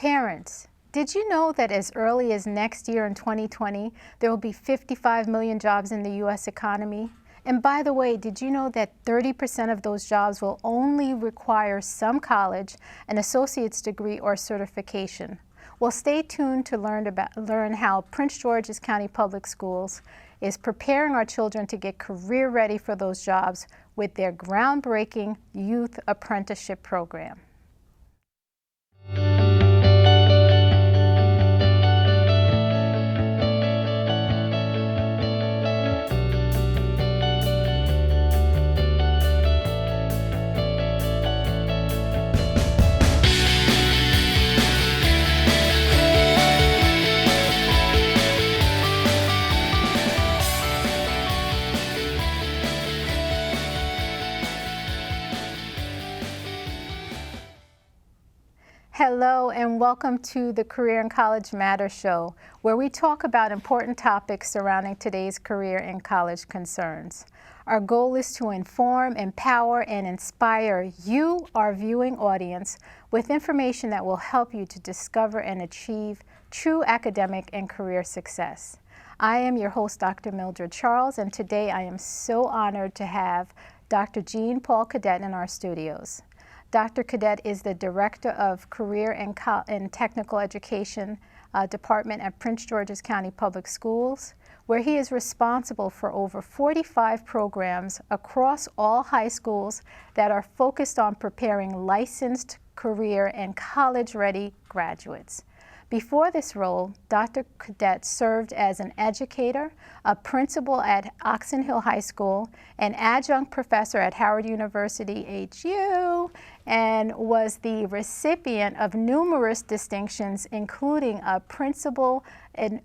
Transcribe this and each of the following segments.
Parents, did you know that as early as next year in 2020, there will be 55 million jobs in the U.S. economy? And by the way, did you know that 30% of those jobs will only require some college, an associate's degree, or certification? Well, stay tuned to learn how Prince George's County Public Schools is preparing our children to get career ready for those jobs with their groundbreaking youth apprenticeship program. Hello and welcome to the Career and College Matters show, where we talk about important topics surrounding today's career and college concerns. Our goal is to inform, empower, and inspire you, our viewing audience, with information that will help you to discover and achieve true academic and career success. I am your host, Dr. Mildred Charles, and today I am so honored to have Dr. Jean Paul Cadet in our studios. Dr. Cadet is the Director of Career and Technical Education Department at Prince George's County Public Schools, where he is responsible for over 45 programs across all high schools that are focused on preparing licensed career and college-ready graduates. Before this role, Dr. Cadet served as an educator, a principal at Oxon Hill High School, an adjunct professor at Howard University, HU, and was the recipient of numerous distinctions, including a principal and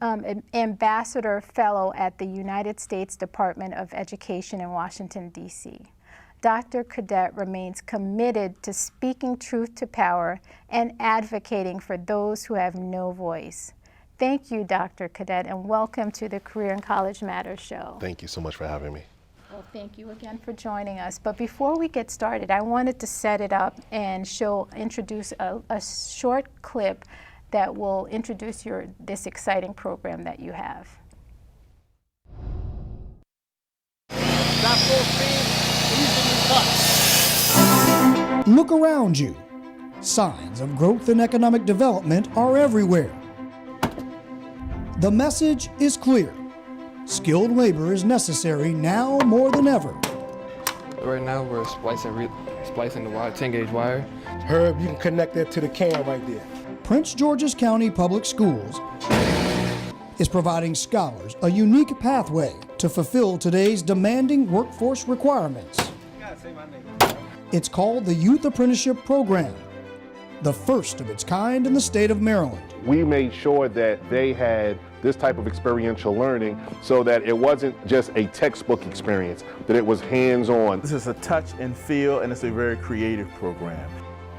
ambassador fellow at the United States Department of Education in Washington, D.C. Dr. Cadet remains committed to speaking truth to power and advocating for those who have no voice. Thank you, Dr. Cadet, and welcome to the Career and College Matters show. Thank you so much for having me. Well, thank you again for joining us. But before we get started, I wanted to set it up and introduce a short clip that will introduce this exciting program that you have. Stop full speed. Look around you. Signs of growth and economic development are everywhere. The message is clear. Skilled labor is necessary now more than ever. Right now we're splicing the wire, 10-gauge wire. Herb, you can connect that to the cam right there. Prince George's County Public Schools is providing scholars a unique pathway to fulfill today's demanding workforce requirements. It's called the Youth Apprenticeship Program, the first of its kind in the state of Maryland. We made sure that they had this type of experiential learning so that it wasn't just a textbook experience, that it was hands-on. This is a touch and feel, and it's a very creative program.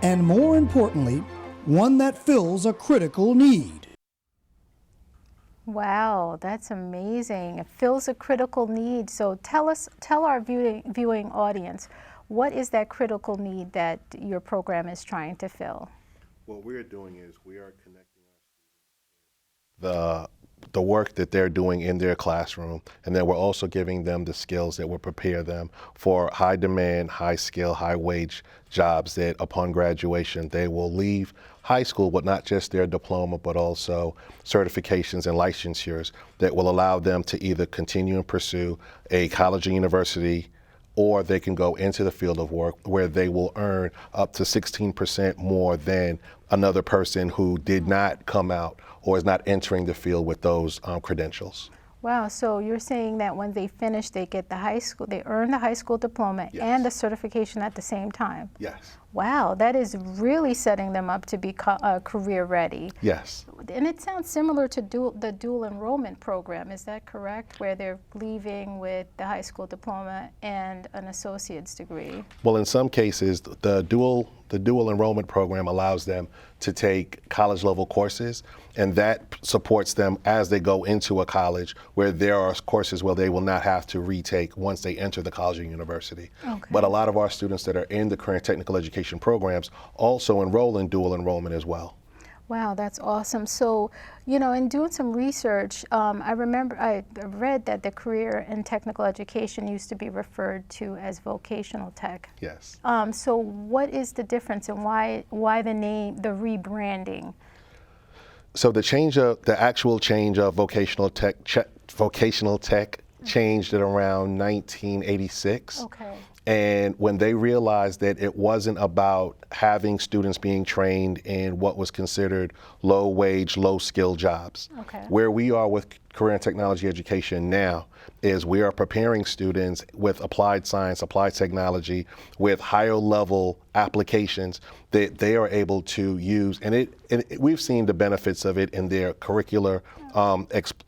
And more importantly, one that fills a critical need. Wow, that's amazing. It fills a critical need. So tell our viewing audience, what is that critical need that your program is trying to fill? What we're doing is we are connecting our students with the work that they're doing in their classroom, and then we're also giving them the skills that will prepare them for high demand, high skill, high wage jobs that upon graduation they will leave high school with not just their diploma but also certifications and licensures that will allow them to either continue and pursue a college or university, or they can go into the field of work where they will earn up to 16% more than another person who did not come out or is not entering the field with those credentials. Wow, so you're saying that when they finish, they get they earn the high school diploma Yes. and the certification at the same time? Yes. Wow, that is really setting them up to be career ready. Yes. And it sounds similar to the dual enrollment program, is that correct? Where they're leaving with the high school diploma and an associate's degree? Well, in some cases, the dual enrollment program allows them to take college level courses, and that supports them as they go into a college where there are courses where they will not have to retake once they enter the college or university. Okay. But a lot of our students that are in the career and technical education programs also enroll in dual enrollment as well. Wow, that's awesome. So, you know, in doing some research, I remember I read that the career in technical education used to be referred to as vocational tech. Yes. So what is the difference and why the name, the rebranding? So the actual change of vocational tech changed at around 1986. Okay. And when they realized that it wasn't about having students being trained in what was considered low wage, low skill jobs. Okay. Where we are with career and technology education now is we are preparing students with applied science, applied technology, with higher level applications that they are able to use. And we've seen the benefits of it in their curricular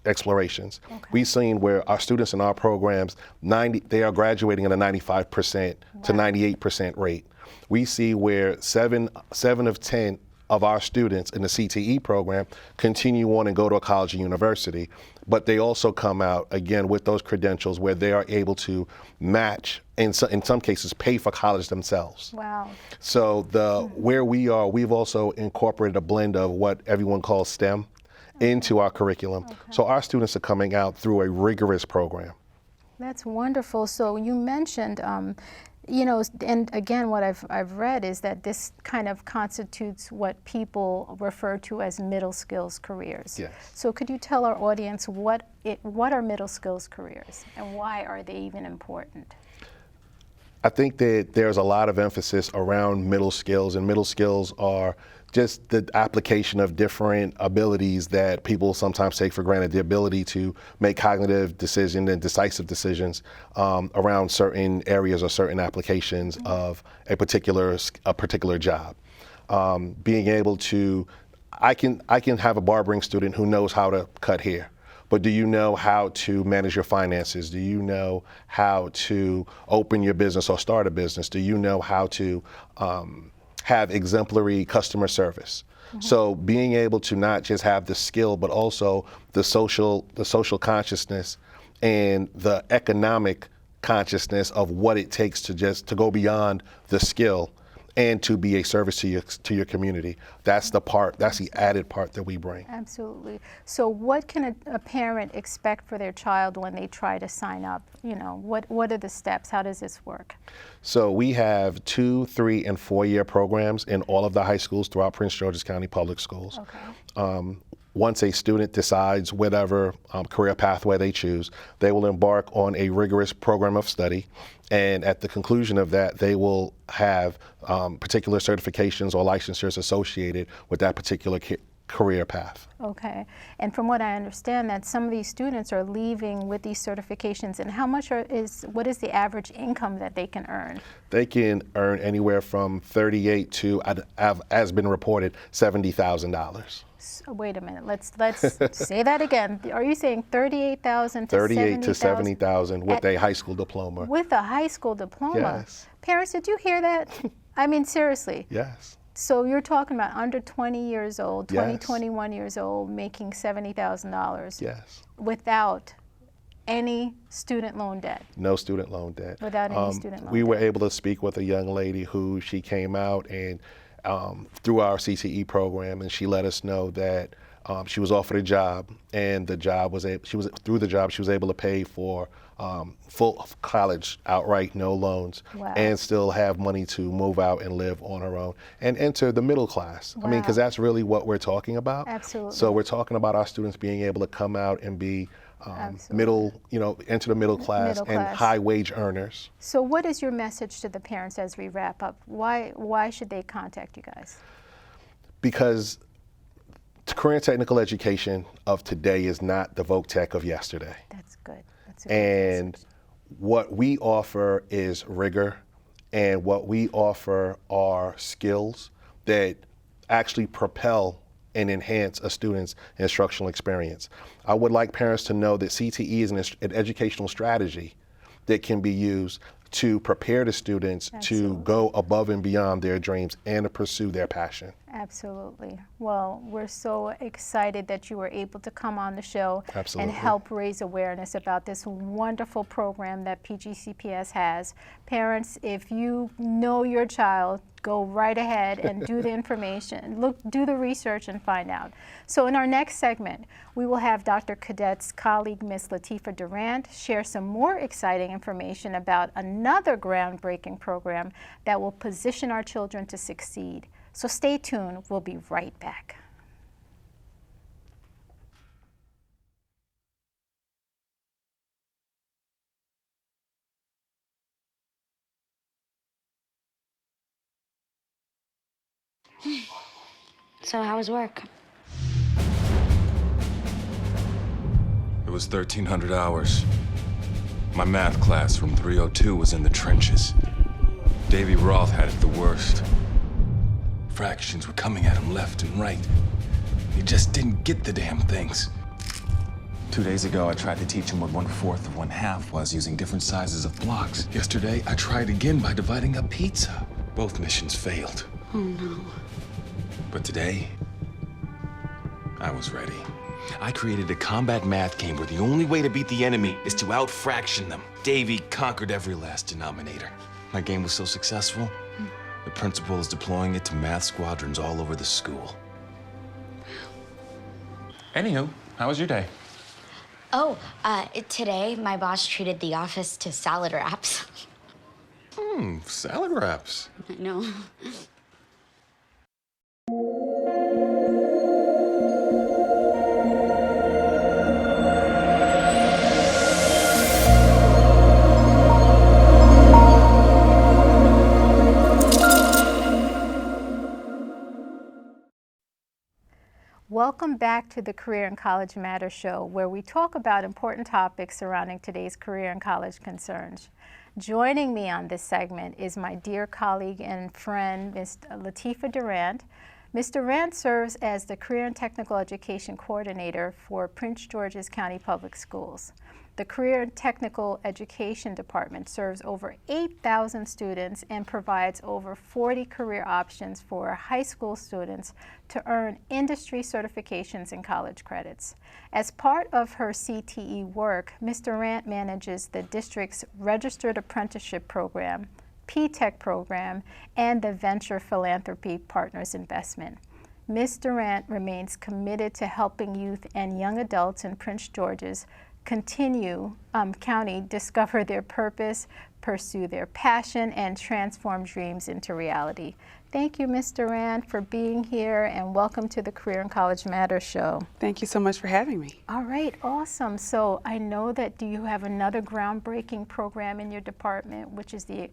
explorations. Okay. We've seen where our students in our programs, they are graduating at a 95% to 98% rate. We see where seven of 10 of our students in the CTE program continue on and go to a college or university, but they also come out again with those credentials where they are able to match, in some cases, pay for college themselves. Wow. So where we are, we've also incorporated a blend of what everyone calls STEM into our curriculum. Okay. So our students are coming out through a rigorous program. That's wonderful. So you mentioned, you know, and again, what I've read is that this kind of constitutes what people refer to as middle skills careers. Yes. So could you tell our audience what are middle skills careers and why are they even important? I think that there's a lot of emphasis around middle skills, and middle skills are just the application of different abilities that people sometimes take for granted, the ability to make cognitive decisions and decisive decisions around certain areas or certain applications of a particular job. Being able to, I can have a barbering student who knows how to cut hair, but do you know how to manage your finances? Do you know how to open your business or start a business? Do you know how to have exemplary customer service? So being able to not just have the skill, but also the social consciousness and the economic consciousness of what it takes to go beyond the skill and to be a service to your community. That's the added part that we bring. Absolutely. So what can a parent expect for their child when they try to sign up? You know, what are the steps? How does this work? So we have 2-, 3-, and 4-year programs in all of the high schools throughout Prince George's County Public Schools. Okay. Once a student decides whatever career pathway they choose, they will embark on a rigorous program of study. And at the conclusion of that, they will have particular certifications or licensures associated with that particular career path. Okay. And from what I understand, that some of these students are leaving with these certifications. And how much what is the average income that they can earn? They can earn anywhere from $38,000 to, as been reported, $70,000. So wait a minute. Let's say that again. Are you saying $38,000 to $38,000 to $70,000 $70,000 with a high school diploma. With a high school diploma? Yes. Parents, did you hear that? I mean, seriously. Yes. So you're talking about under 20 years old, 20, Yes. 21 years old, making $70,000 Yes. without any student loan debt. No student loan debt. Without any student loan We were debt. able to speak with a young lady who she came out and through our CTE program, and she let us know that she was offered a job, and she was able to pay for full college outright, no loans, Wow. and still have money to move out and live on her own and enter the middle class. I mean, because Wow. that's really what we're talking about. Absolutely. So we're talking about our students being able to come out and be Absolutely. enter the middle class Middle and class. high wage earners. So what is your message to the parents as we wrap up? Why should they contact you guys? Because career and technical education of today is not the voc tech of yesterday. That's good. That's a good And message. what we offer is rigor, and what we offer are skills that actually propel and enhance a student's instructional experience. I would like parents to know that CTE is an educational strategy that can be used to prepare the students Absolutely. to go above and beyond their dreams and to pursue their passion. Absolutely. Well, we're so excited that you were able to come on the show Absolutely. and help raise awareness about this wonderful program that PGCPS has. Parents, if you know your child go right ahead and do the information, do the research and find out. So in our next segment, we will have Dr. Cadet's colleague, Ms. Latifah Durant, share some more exciting information about another groundbreaking program that will position our children to succeed. So stay tuned, we'll be right back. So how was work? It was 1,300 hours. My math class from 302 was in the trenches. Davy Roth had it the worst. Fractions were coming at him left and right. He just didn't get the damn things. 2 days ago, I tried to teach him what 1/4 of 1/2 was using different sizes of blocks. Yesterday, I tried again by dividing up pizza. Both missions failed. Oh no. But today, I was ready. I created a combat math game where the only way to beat the enemy is to out-fraction them. Davy conquered every last denominator. My game was so successful, the principal is deploying it to math squadrons all over the school. Anywho, how was your day? Oh, today my boss treated the office to salad wraps. Salad wraps. I know. Welcome back to the Career and College Matters show, where we talk about important topics surrounding today's career and college concerns. Joining me on this segment is my dear colleague and friend, Ms. Latifah Durant. Ms. Durant serves as the Career and Technical Education Coordinator for Prince George's County Public Schools. The Career and Technical Education Department serves over 8,000 students and provides over 40 career options for high school students to earn industry certifications and college credits. As part of her CTE work, Ms. Durant manages the district's Registered Apprenticeship Program, P-TECH program, and the Venture Philanthropy Partners Investment. Ms. Durant remains committed to helping youth and young adults in Prince George's County discover their purpose, pursue their passion, and transform dreams into reality. Thank you, Ms. Durant, for being here, and welcome to the Career and College Matters show. Thank you so much for having me. All right, awesome. So I know that you have another groundbreaking program in your department, which is the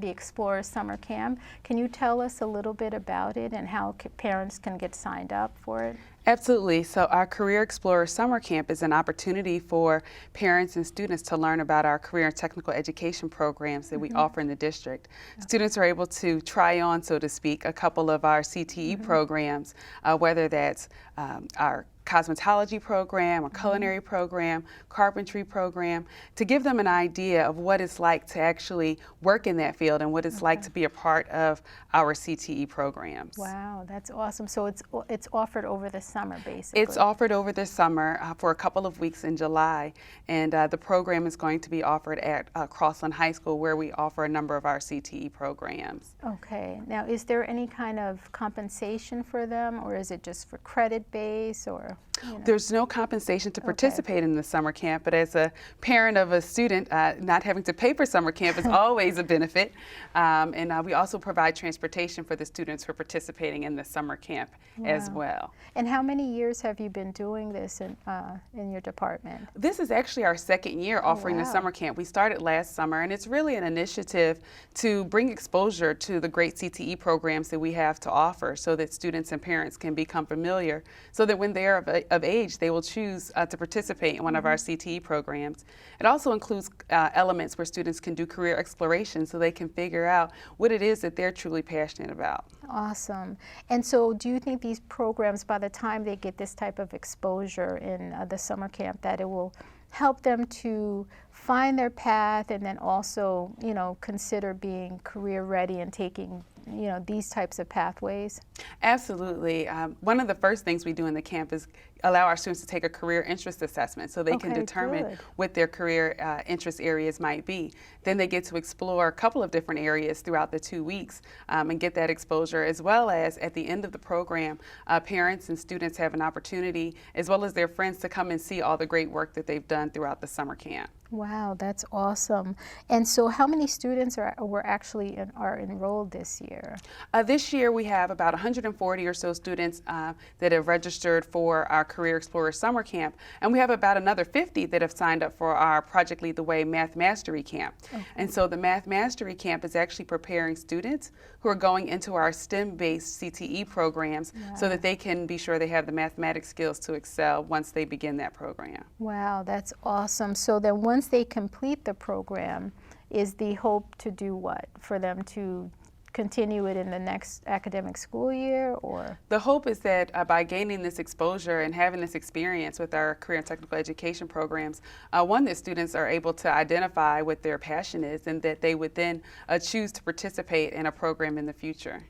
Explorer Summer Camp. Can you tell us a little bit about it and how parents can get signed up for it? Absolutely. So our Career Explorer Summer Camp is an opportunity for parents and students to learn about our career and technical education programs that we offer in the district. Okay. Students are able to try on, so to speak, a couple of our CTE programs, whether that's our cosmetology program, a culinary program, carpentry program, to give them an idea of what it's like to actually work in that field and what it's like to be a part of our CTE programs. Wow, that's awesome. So it's offered over the summer, basically. It's offered over the summer for a couple of weeks in July, and the program is going to be offered at Crossland High School, where we offer a number of our CTE programs. Okay. Now, is there any kind of compensation for them, or is it just for credit base, or? You know. There's no compensation to participate in the summer camp, but as a parent of a student, not having to pay for summer camp is always a benefit. And we also provide transportation for the students who are participating in the summer camp as well. And how many years have you been doing this in your department? This is actually our second year offering the summer camp. We started last summer, and it's really an initiative to bring exposure to the great CTE programs that we have to offer, so that students and parents can become familiar, so that when they're of age, they will choose to participate in one of our CTE programs. It also includes elements where students can do career exploration, so they can figure out what it is that they're truly passionate about. Awesome. And so do you think these programs, by the time they get this type of exposure in the summer camp, that it will help them to find their path and then also, you know, consider being career ready and taking these types of pathways? Absolutely. One of the first things we do in the camp is allow our students to take a career interest assessment so they can determine what their career interest areas might be. Then they get to explore a couple of different areas throughout the 2 weeks and get that exposure, as well as at the end of the program, parents and students have an opportunity, as well as their friends, to come and see all the great work that they've done throughout the summer camp. Wow, that's awesome. And so how many students are enrolled this year? This year we have about 140 or so students that have registered for our Career Explorer Summer Camp, and we have about another 50 that have signed up for our Project Lead the Way Math Mastery Camp. Okay. And so the Math Mastery Camp is actually preparing students who are going into our STEM-based CTE programs so that they can be sure they have the mathematics skills to excel once they begin that program. Wow, that's awesome. So then once they complete the program, is the hope to do what? For them to continue it in the next academic school year, or? The hope is that by gaining this exposure and having this experience with our career and technical education programs, one, that students are able to identify what their passion is and that they would then choose to participate in a program in the future.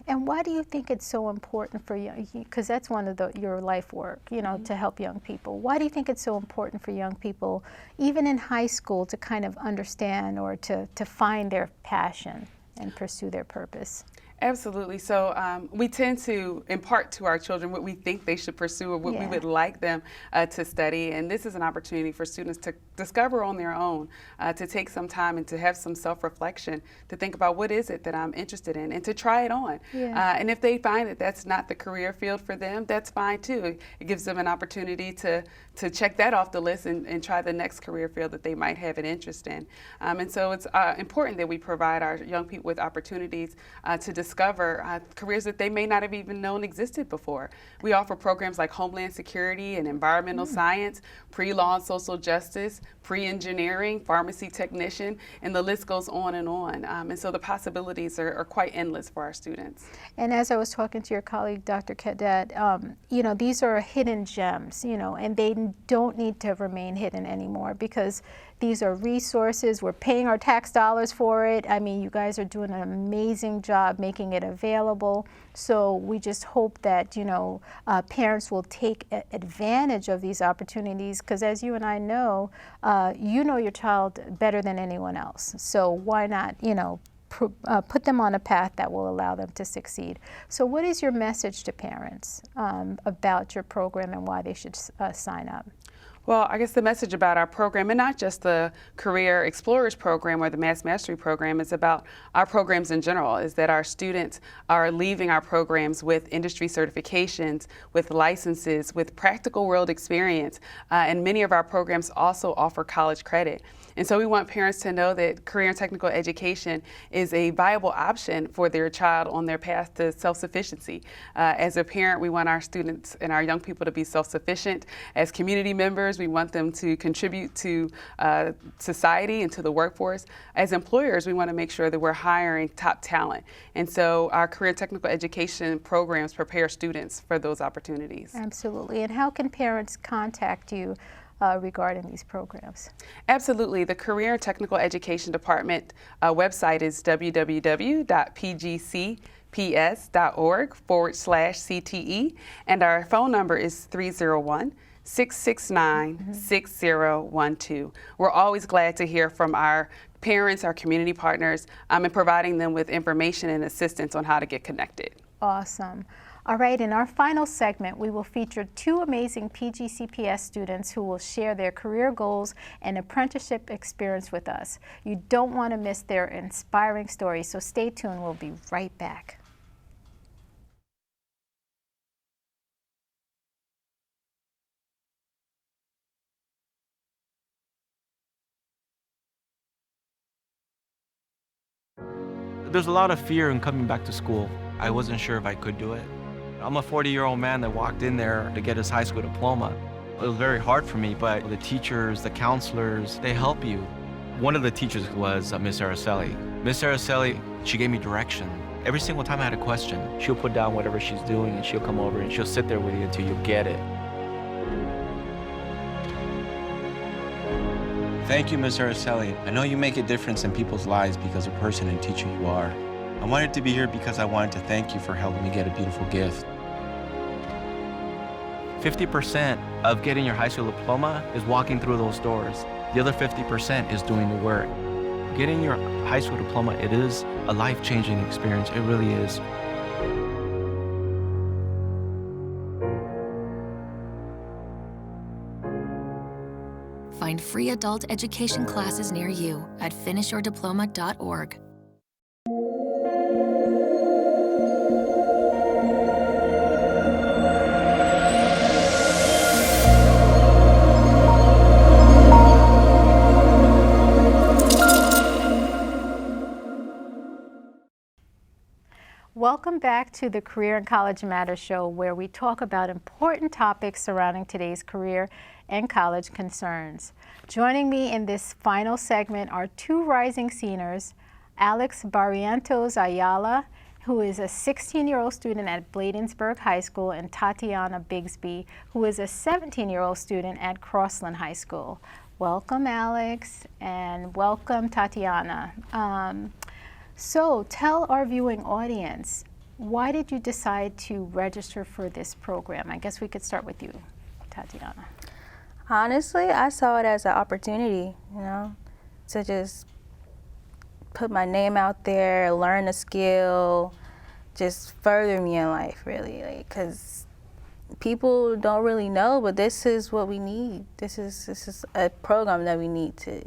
And why do you think it's so important for young, because that's one of your life work, to help young people. Why do you think it's so important for young people, even in high school, to kind of understand or to find their passion and pursue their purpose? Absolutely. So we tend to impart to our children what we think they should pursue or what we would like them to study. And this is an opportunity for students to discover on their own, to take some time and to have some self-reflection, to think about what is it that I'm interested in and to try it on. And if they find that that's not the career field for them, that's fine too. It gives them an opportunity to check that off the list and try the next career field that they might have an interest in. And so it's important that we provide our young people with opportunities to discover careers that they may not have even known existed before. We offer programs like Homeland Security and Environmental Science, Pre-Law and Social Justice, Pre-Engineering, Pharmacy Technician, and the list goes on and on. And so the possibilities are quite endless for our students. And as I was talking to your colleague, Dr. Cadet, these are hidden gems, and they don't need to remain hidden anymore because these are resources. We're paying our tax dollars for it. I mean, you guys are doing an amazing job making it available. So we just hope that, parents will take advantage of these opportunities because as you and I know, you know your child better than anyone else. So why not, put them on a path that will allow them to succeed. So what is your message to parents about your program and why they should sign up? Well, I guess the message about our program, and not just the Career Explorers program or the Math Mastery program, is about our programs in general, is that our students are leaving our programs with industry certifications, with licenses, with practical world experience, and many of our programs also offer college credit. And so we want parents to know that career and technical education is a viable option for their child on their path to self-sufficiency. As a parent, we want our students and our young people to be self-sufficient. As community members, we want them to contribute to society and to the workforce. As employers, we want to make sure that we're hiring top talent. And so our career and technical education programs prepare students for those opportunities. Absolutely. And how can parents contact you regarding these programs? Absolutely. The Career and Technical Education Department website is www.pgcps.org/CTE, and our phone number is 301-669-6012. We're always glad to hear from our parents, our community partners, and providing them with information and assistance on how to get connected. Awesome. All right, in our final segment, we will feature two amazing PGCPS students who will share their career goals and apprenticeship experience with us. You don't want to miss their inspiring stories, so stay tuned. We'll be right back. There's a lot of fear in coming back to school. I wasn't sure if I could do it. I'm a 40-year-old man that walked in there to get his high school diploma. It was very hard for me, but the teachers, the counselors, they help you. One of the teachers was Ms Araceli. Ms Araceli, she gave me direction. Every single time I had a question, she'll put down whatever she's doing and she'll come over and she'll sit there with you until you get it. Thank you, Ms Araceli. I know you make a difference in people's lives because of the person and teacher you are. I wanted to be here because I wanted to thank you for helping me get a beautiful gift. 50% of getting your high school diploma is walking through those doors. The other 50% is doing the work. Getting your high school diploma, it is a life-changing experience. It really is. Find free adult education classes near you at finishyourdiploma.org. Welcome back to the Career and College Matters show, where we talk about important topics surrounding today's career and college concerns. Joining me in this final segment are two rising seniors, Alex Barrientos Ayala, who is a 16-year-old student at Bladensburg High School, and Tatiana Bigsby, who is a 17-year-old student at Crossland High School. Welcome, Alex, and welcome, Tatiana. So tell our viewing audience, why did you decide to register for this program? I guess we could start with you, Tatiana. Honestly, I saw it as an opportunity, to just put my name out there, learn a skill, just further me in life, really, because people don't really know, but this is what we need. This is a program that we need to,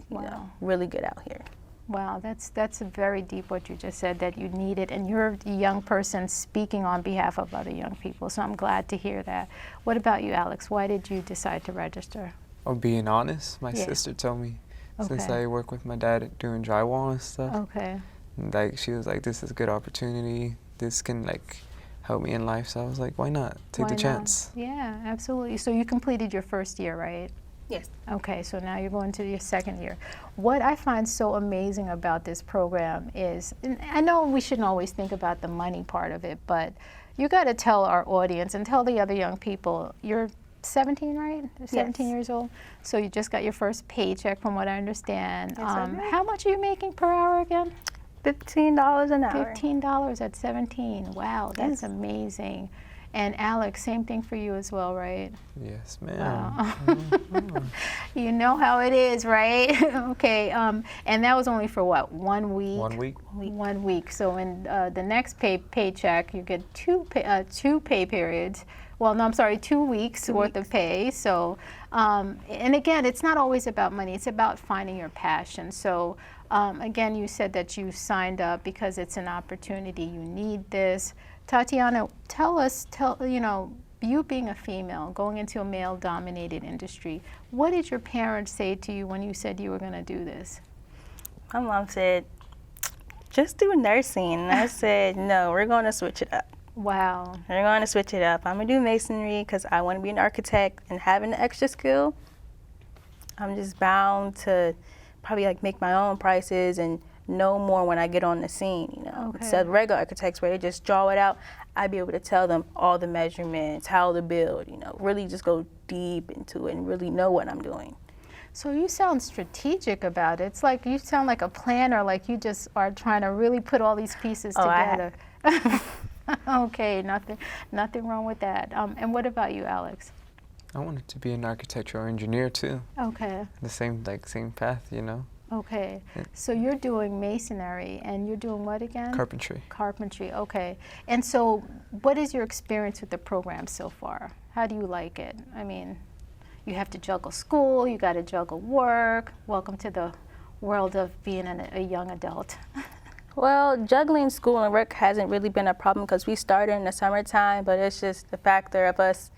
really get out here. Wow, that's very deep what you just said, that you need it, and you're a young person speaking on behalf of other young people, so I'm glad to hear that. What about you, Alex? Why did you decide to register? Oh, being honest, my sister told me, since I work with my dad doing drywall and stuff. Okay. Like, she was like, this is a good opportunity. This can, like, help me in life. So I was like, why not? Take the chance. Yeah, absolutely. So you completed your first year, right? Yes. Okay, so now you're going to your second year. What I find so amazing about this program is, and I know we shouldn't always think about the money part of it, but you got to tell our audience and tell the other young people, you're 17, right? 17 years old. So you just got your first paycheck, from what I understand. How much are you making per hour again? $15 an hour. $15 at 17. Wow, that's amazing. And Alex, same thing for you as well, right? Yes, ma'am. Wow. You know how it is, right? Okay, and that was only for what, 1 week? 1 week. 1 week. So in the next paycheck, you get two pay periods. Well, no, I'm sorry, 2 weeks worth of pay. So, and again, it's not always about money. It's about finding your passion. So, again, you said that you signed up because it's an opportunity. You need this. Tatiana, tell us, you being a female, going into a male-dominated industry, what did your parents say to you when you said you were going to do this? My mom said, just do nursing. And I said, no, we're going to switch it up. Wow. We're going to switch it up. I'm going to do masonry because I want to be an architect, and having an extra skill, I'm just bound to probably make my own prices and know more when I get on the scene, Instead of regular architects where they just draw it out, I'd be able to tell them all the measurements, how to build, really just go deep into it and really know what I'm doing. So you sound strategic about it. It's like you sound like a planner, like you just are trying to really put all these pieces together. Okay, nothing wrong with that. And what about you, Alex? I wanted to be an architectural engineer too. Okay. The same path, Okay, so you're doing masonry, and you're doing what again? Carpentry. Carpentry, okay. And so what is your experience with the program so far? How do you like it? I mean, you have to juggle school, you got to juggle work. Welcome to the world of being a young adult. Well, juggling school and work hasn't really been a problem because we started in the summertime, but it's just the factor of us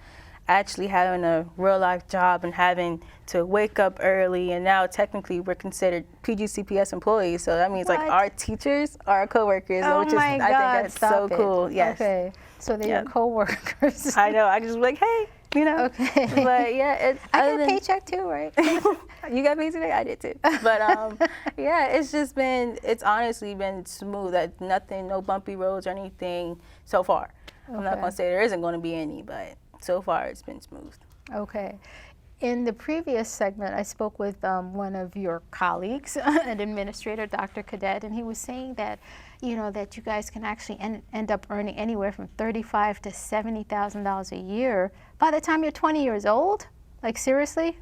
actually having a real life job and having to wake up early, and now technically we're considered PGCPS employees, so that means our teachers are our coworkers, which is, I think that's so cool. Yes. Okay, so they're your coworkers. I know, I just be like, hey, Okay. But yeah, I got a paycheck too, right? You got paid today? I did too. But yeah, it's honestly been smooth. No bumpy roads or anything so far. I'm not gonna say there isn't gonna be any, but so far it's been smooth. Okay. In the previous segment, I spoke with one of your colleagues, an administrator, Dr. Cadet, and he was saying that you know, that you guys can actually end up earning anywhere from $35,000 to $70,000 a year by the time you're 20 years old? Like, seriously?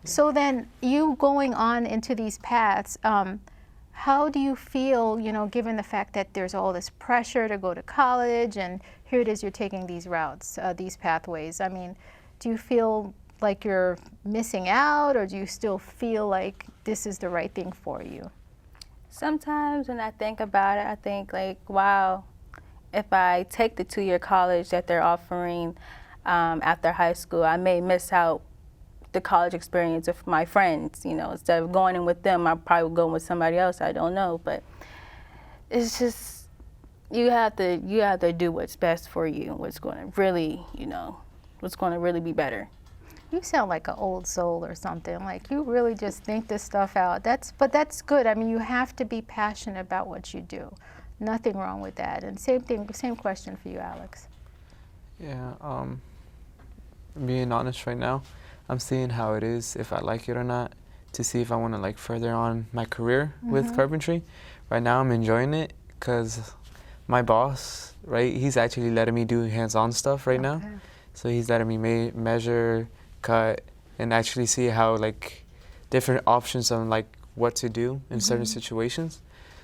So then you going on into these paths, how do you feel, you know, given the fact that there's all this pressure to go to college and here it is, you're taking these routes, these pathways? I mean, do you feel like you're missing out, or do you still feel like this is the right thing for you? Sometimes when I think about it, I think like, wow, if I take the 2-year college that they're offering after high school, I may miss out the college experience of my friends. You know, instead of going in with them, I probably would go with somebody else. I don't know, but it's just you have to do what's best for you. What's going to really, you know, what's going to really be better. You sound like an old soul or something. Like you really just think this stuff out. But that's good. I mean, you have to be passionate about what you do. Nothing wrong with that. And same question for you, Alex. Yeah, being honest right now, I'm seeing how it is, if I like it or not, to see if I want to like further on my career with carpentry. Right now I'm enjoying it because my boss, right, he's actually letting me do hands-on stuff right now. So he's letting me measure, cut, and actually see how like different options on like what to do in certain situations.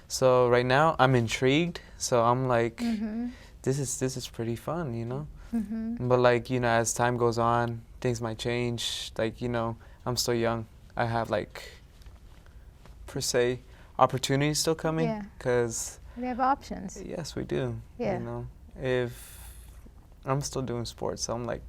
So right now I'm intrigued. So I'm like, this is pretty fun, you know. But like, you know, as time goes on, things might change. Like, you know, I'm still young. I have like, per se, opportunities still coming. Because we have options. Yes, we do. Yeah. You know, if I'm still doing sports, so I'm like.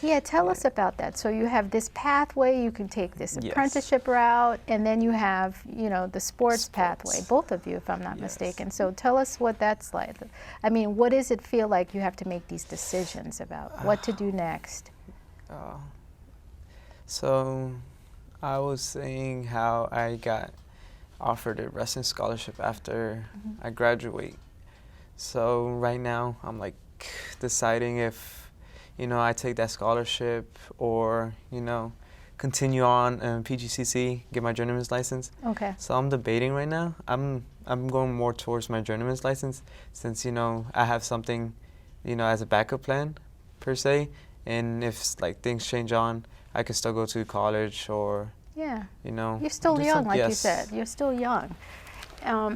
Yeah, tell us about that. So you have this pathway, you can take this apprenticeship route, and then you have, you know, the sports pathway, both of you, if I'm not mistaken. So tell us what that's like. I mean, what does it feel like you have to make these decisions about what to do next? So I was saying how I got offered a wrestling scholarship after I graduate. So right now I'm like deciding if, you know, I take that scholarship or, you know, continue on PGCC, get my journeyman's license. Okay. So I'm debating right now. I'm going more towards my journeyman's license since, you know, I have something, you know, as a backup plan per se. And if like things change on, I can still go to college or, you know. You're still young, like you said. You're still young.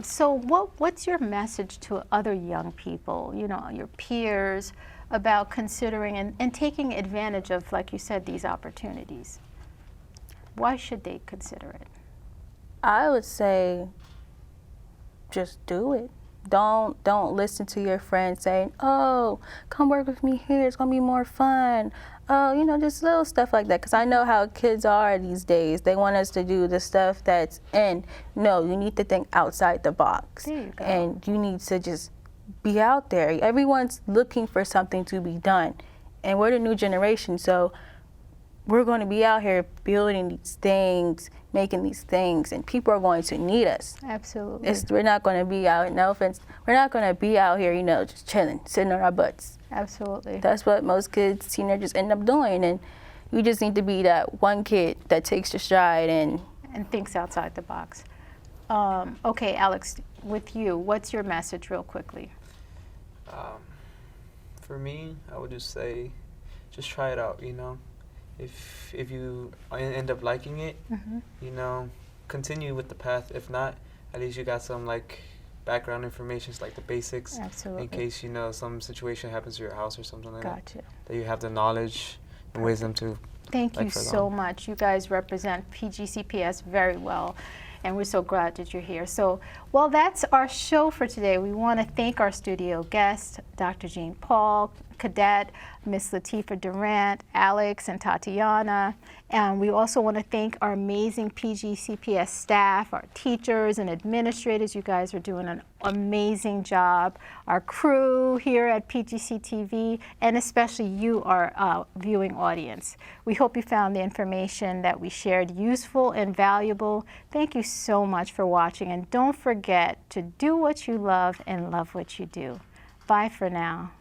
So what's your message to other young people, you know, your peers, about considering and taking advantage of, like you said, these opportunities? Why should they consider it? I would say just do it. Don't listen to your friends saying, oh, come work with me here, it's gonna be more fun. Oh, you know, just little stuff like that. Because I know how kids are these days. They want us to do the stuff that's in. No, you need to think outside the box. There you go. And you need to just be out there. Everyone's looking for something to be done. And we're the new generation, so we're going to be out here building these things, making these things, and people are going to need us. Absolutely. We're not going to be out, no offense, we're not going to be out here, you know, just chilling, sitting on our butts. Absolutely. That's what most kids, teenagers end up doing, and you just need to be that one kid that takes your stride and thinks outside the box. Okay, Alex, with you, what's your message real quickly? For me, I would just say, just try it out, you know. If you end up liking it, you know, continue with the path. If not, at least you got some like background information, like the basics. Absolutely. In case, you know, some situation happens to your house or something like Gotcha. that you have the knowledge and wisdom to. Thank you so much. You guys represent PGCPS very well, and we're so glad that you're here. So, well, that's our show for today. We want to thank our studio guests, Dr. Jean Paul, Cadet, Ms Latifah Durant, Alex and Tatiana. And we also want to thank our amazing PGCPS staff, our teachers and administrators. You guys are doing an amazing job. Our crew here at PGC TV, and especially you, our viewing audience. We hope you found the information that we shared useful and valuable. Thank you so much for watching, and don't forget to do what you love and love what you do. Bye for now.